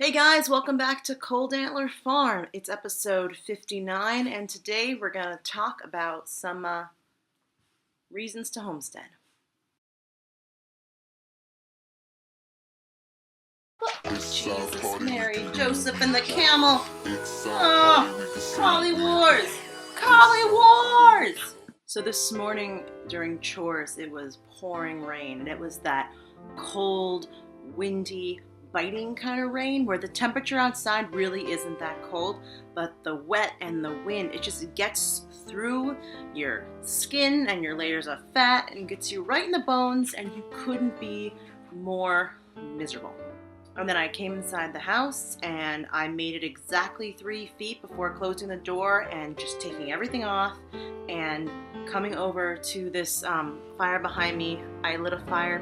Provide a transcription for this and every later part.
Hey guys, welcome back to Cold Antler Farm. It's episode 59, and today we're going to talk about some reasons to homestead. Oh, Jesus, Mary, Joseph, and the camel. Oh, Collie Wars! Collie Wars! So this morning during chores, it was pouring rain, and it was that cold, windy, biting kind of rain where the temperature outside really isn't that cold, but the wet and the wind, it just gets through your skin and your layers of fat and gets you right in the bones, and you couldn't be more miserable. And then I came inside the house and I made it exactly 3 feet before closing the door and just taking everything off and coming over to this fire behind me. I lit a fire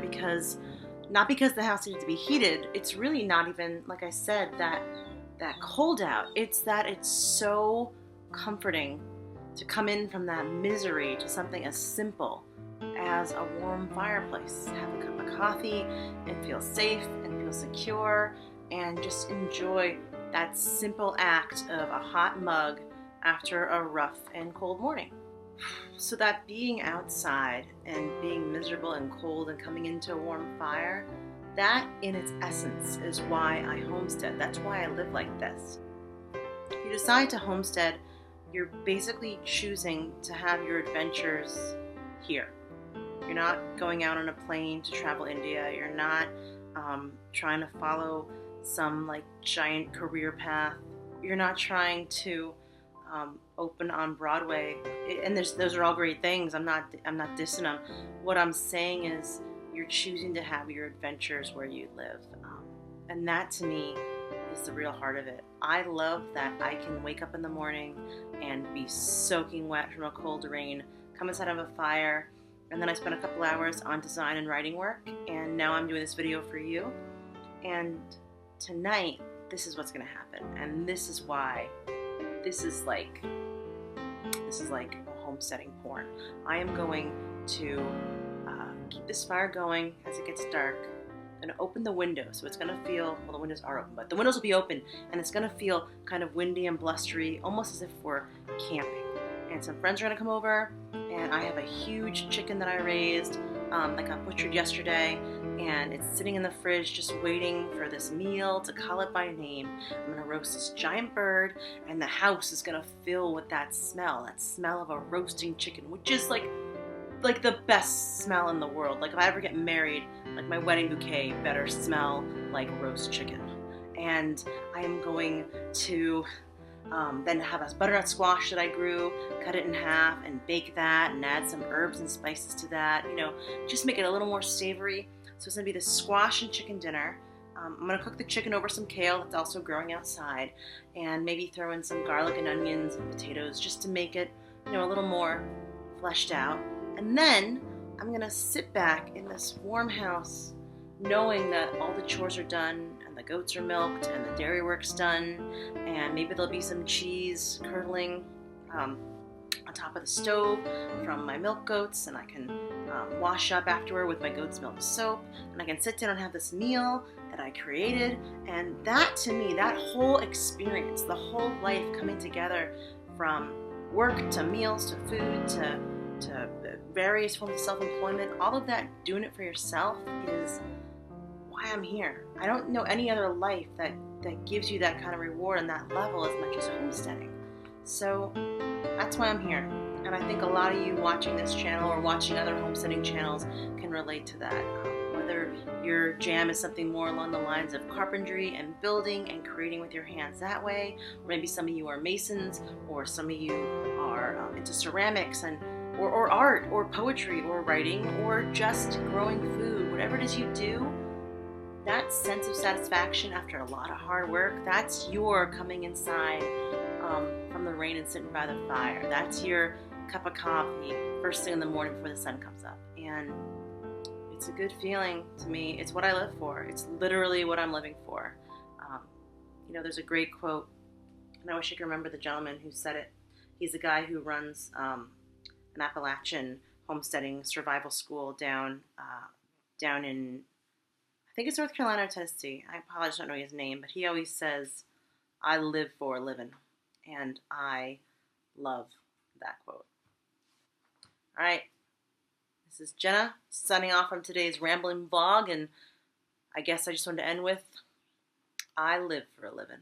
not because the house needed to be heated. It's really not even, like I said, that cold out. It's that it's so comforting to come in from that misery to something as simple as a warm fireplace. Have a cup of coffee and feel safe and feel secure and just enjoy that simple act of a hot mug after a rough and cold morning. So that being outside and being miserable and cold and coming into a warm fire, that in its essence is why I homestead. That's why I live like this. If you decide to homestead, you're basically choosing to have your adventures here. You're not going out on a plane to travel India. You're not trying to follow some giant career path. You're not trying to open on Broadway. And those are all great things. I'm not dissing them. What I'm saying is you're choosing to have your adventures where you live. And that to me is the real heart of it. I love that I can wake up in the morning and be soaking wet from a cold rain, come inside of a fire, and then I spent a couple hours on design and writing work, and now I'm doing this video for you. And tonight, this is what's going to happen, and this is why this is like a homesteading porn. I am going to keep this fire going as it gets dark. I'm going to open the window, so it's going to feel, well, the windows are open, but the windows will be open, and it's going to feel kind of windy and blustery, almost as if we're camping. And some friends are going to come over, and I have a huge chicken that I raised, that got butchered yesterday, and it's sitting in the fridge just waiting for this meal to call it by name. I'm going to roast this giant bird, and the house is going to fill with that smell of a roasting chicken, which is like the best smell in the world. Like if I ever get married, like my wedding bouquet better smell like roast chicken. And I am going to then have a butternut squash that I grew, cut it in half and bake that and add some herbs and spices to that, just make it a little more savory. So it's going to be the squash and chicken dinner. I'm going to cook the chicken over some kale that's also growing outside, and maybe throw in some garlic and onions and potatoes just to make it, a little more fleshed out. And then I'm going to sit back in this warm house knowing that all the chores are done and the goats are milked and the dairy work's done, and maybe there'll be some cheese curdling on top of the stove from my milk goats, and I can wash up afterward with my goat's milk soap, and I can sit down and have this meal that I created. And that to me, that whole experience, the whole life coming together from work to meals to food to various forms of self-employment, all of that, doing it for yourself is why I'm here. I don't know any other life that gives you that kind of reward and that level as much as homesteading. So that's why I'm here. And I think a lot of you watching this channel or watching other homesteading channels can relate to that. Whether your jam is something more along the lines of carpentry and building and creating with your hands that way, or maybe some of you are masons, or some of you are into ceramics or art or poetry or writing or just growing food, whatever it is you do, that sense of satisfaction after a lot of hard work, that's your coming inside from the rain and sitting by the fire. That's your cup of coffee first thing in the morning before the sun comes up. And it's a good feeling to me. It's what I live for. It's literally what I'm living for. There's a great quote, and I wish I could remember the gentleman who said it. He's a guy who runs an Appalachian homesteading survival school down in, I think it's North Carolina or Tennessee. I apologize, I don't know his name, but he always says, I live for a living. And I love that quote. All right. This is Jenna signing off from today's rambling vlog, and I guess I just wanted to end with, I live for a living.